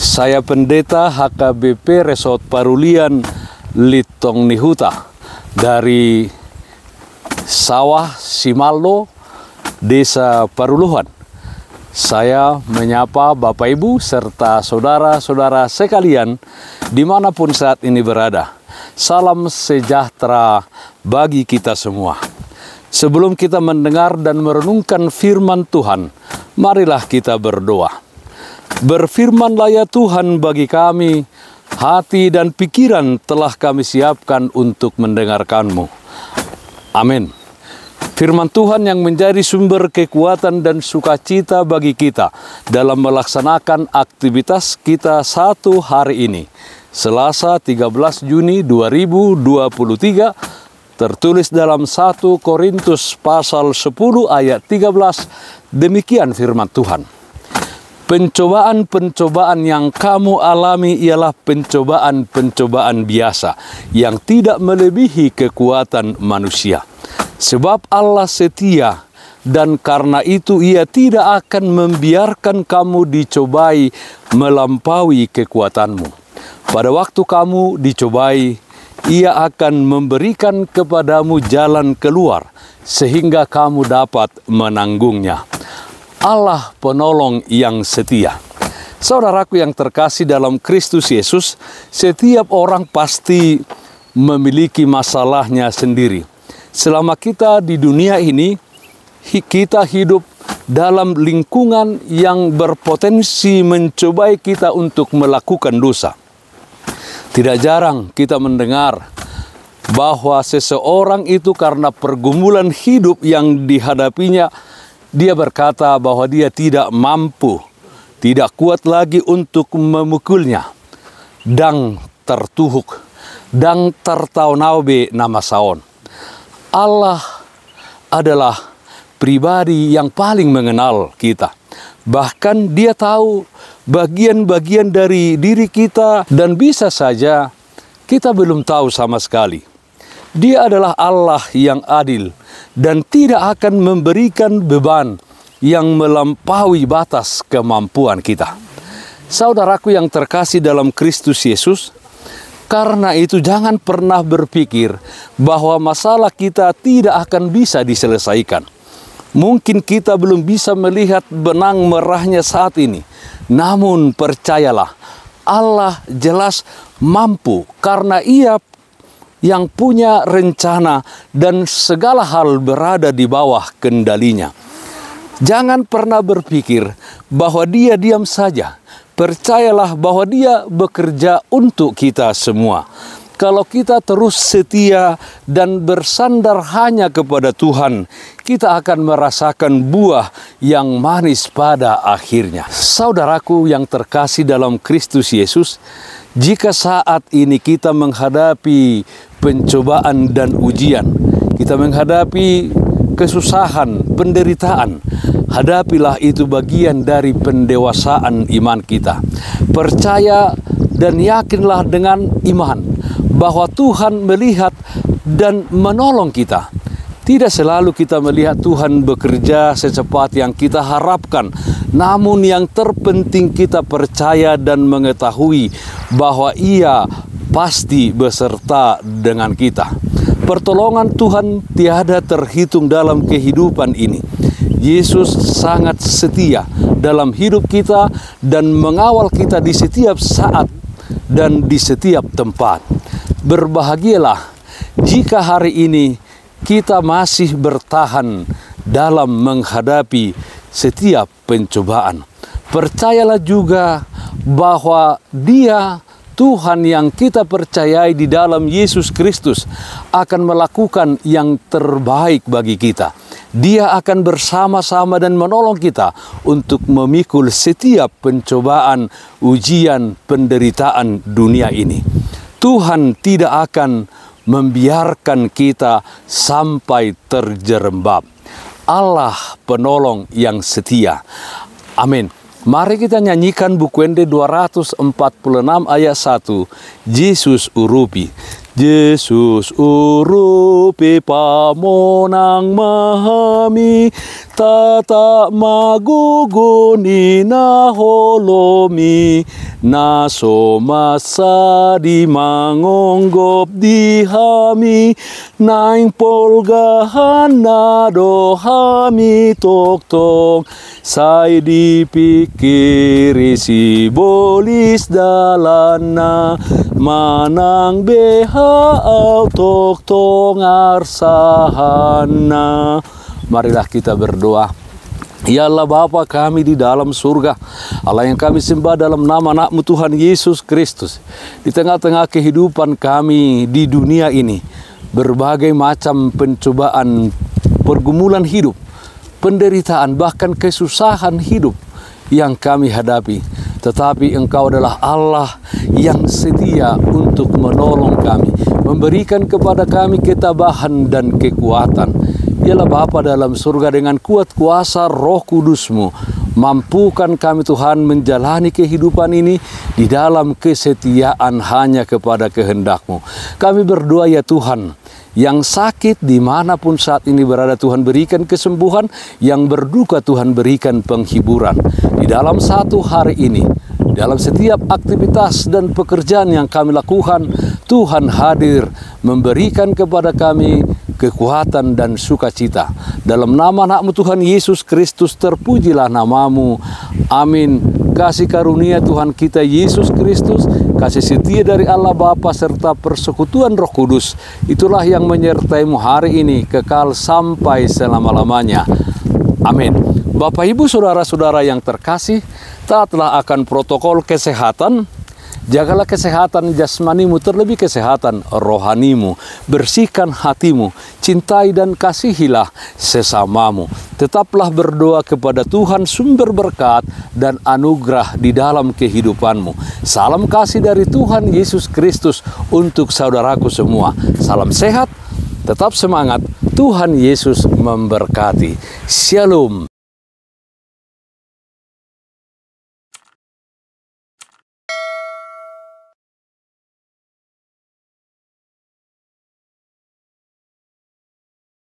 Saya Pendeta HKBP Resort Parulian Litong Nihuta dari Sawah Simaldo, Desa Paruluhan. Saya menyapa Bapak Ibu serta saudara-saudara sekalian dimanapun saat ini berada. Salam sejahtera bagi kita semua. Sebelum kita mendengar dan merenungkan firman Tuhan, marilah kita berdoa. Berfirmanlah ya Tuhan bagi kami, hati dan pikiran telah kami siapkan untuk mendengarkan-Mu. Amin. Firman Tuhan yang menjadi sumber kekuatan dan sukacita bagi kita dalam melaksanakan aktivitas kita satu hari ini. Selasa 13 Juni 2023, tertulis dalam 1 Korintus pasal 10 ayat 13, demikian firman Tuhan. Pencobaan-pencobaan yang kamu alami ialah pencobaan-pencobaan biasa yang tidak melebihi kekuatan manusia. Sebab Allah setia dan karena itu Ia tidak akan membiarkan kamu dicobai melampaui kekuatanmu. Pada waktu kamu dicobai, Ia akan memberikan kepadamu jalan keluar sehingga kamu dapat menanggungnya. Allah penolong yang setia. Saudaraku yang terkasih dalam Kristus Yesus, setiap orang pasti memiliki masalahnya sendiri. Selama kita di dunia ini, kita hidup dalam lingkungan yang berpotensi mencobai kita untuk melakukan dosa. Tidak jarang kita mendengar bahwa seseorang itu karena pergumulan hidup yang dihadapinya, dia berkata bahwa dia tidak mampu, tidak kuat lagi untuk memukulnya. Dang tertuhuk, dang tertaunaube nama saon. Allah adalah pribadi yang paling mengenal kita. Bahkan Dia tahu bagian-bagian dari diri kita dan bisa saja kita belum tahu sama sekali. Dia adalah Allah yang adil dan tidak akan memberikan beban yang melampaui batas kemampuan kita. Saudaraku yang terkasih dalam Kristus Yesus, karena itu jangan pernah berpikir bahwa masalah kita tidak akan bisa diselesaikan. Mungkin kita belum bisa melihat benang merahnya saat ini, namun percayalah, Allah jelas mampu karena Ia yang punya rencana dan segala hal berada di bawah kendalinya. Jangan pernah berpikir bahwa Dia diam saja. Percayalah bahwa Dia bekerja untuk kita semua. Kalau kita terus setia dan bersandar hanya kepada Tuhan, kita akan merasakan buah yang manis pada akhirnya. Saudaraku yang terkasih dalam Kristus Yesus, jika saat ini kita menghadapi pencobaan dan ujian, kita menghadapi kesusahan, penderitaan, hadapilah itu bagian dari pendewasaan iman kita. Percaya dan yakinlah dengan iman bahwa Tuhan melihat dan menolong kita. Tidak selalu kita melihat Tuhan bekerja secepat yang kita harapkan, namun yang terpenting kita percaya dan mengetahui bahwa Ia pasti beserta dengan kita. Pertolongan Tuhan tiada terhitung dalam kehidupan ini. Yesus sangat setia dalam hidup kita dan mengawal kita di setiap saat dan di setiap tempat. Berbahagialah jika hari ini kita masih bertahan dalam menghadapi setiap pencobaan. Percayalah juga bahwa Dia, Tuhan yang kita percayai di dalam Yesus Kristus, akan melakukan yang terbaik bagi kita. Dia akan bersama-sama dan menolong kita untuk memikul setiap pencobaan, ujian, penderitaan dunia ini. Tuhan tidak akan membiarkan kita sampai terjerembab. Allah penolong yang setia. Amin. Mari kita nyanyikan buku Ende 246 ayat 1. Yesus urupi. Yesus urupi pamonang mahami, tata maguguni na holomi, naso masa di mangonggop di hami, naing polgahan na dohami toktong, say dipikiri si bolis dalana, manang beha au toktong arsahana. Marilah kita berdoa. Ya Allah Bapa kami di dalam surga, Allah yang kami sembah dalam nama anak-Mu Tuhan Yesus Kristus. Di tengah-tengah kehidupan kami di dunia ini, berbagai macam pencobaan, pergumulan hidup, penderitaan, bahkan kesusahan hidup yang kami hadapi. Tetapi Engkau adalah Allah yang setia untuk menolong kami, memberikan kepada kami ketabahan dan kekuatan. Ialah Bapa dalam surga, dengan kuat kuasa Roh Kudus-Mu, mampukan kami Tuhan menjalani kehidupan ini di dalam kesetiaan hanya kepada kehendak-Mu. Kami berdoa ya Tuhan, yang sakit dimanapun saat ini berada Tuhan berikan kesembuhan, yang berduka Tuhan berikan penghiburan. Di dalam satu hari ini, dalam setiap aktivitas dan pekerjaan yang kami lakukan, Tuhan hadir memberikan kepada kami kekuatan dan sukacita. Dalam nama anak-Mu Tuhan Yesus Kristus, terpujilah nama-Mu. Amin. Kasih karunia Tuhan kita Yesus Kristus, kasih setia dari Allah Bapa serta persekutuan Roh Kudus, itulah yang menyertai-Mu hari ini kekal sampai selama-lamanya. Amin. Bapak Ibu saudara-saudara yang terkasih, taatlah akan protokol kesehatan. Jagalah kesehatan jasmanimu, terlebih kesehatan rohanimu. Bersihkan hatimu, cintai dan kasihilah sesamamu. Tetaplah berdoa kepada Tuhan sumber berkat dan anugerah di dalam kehidupanmu. Salam kasih dari Tuhan Yesus Kristus untuk saudaraku semua. Salam sehat, tetap semangat, Tuhan Yesus memberkati. Shalom.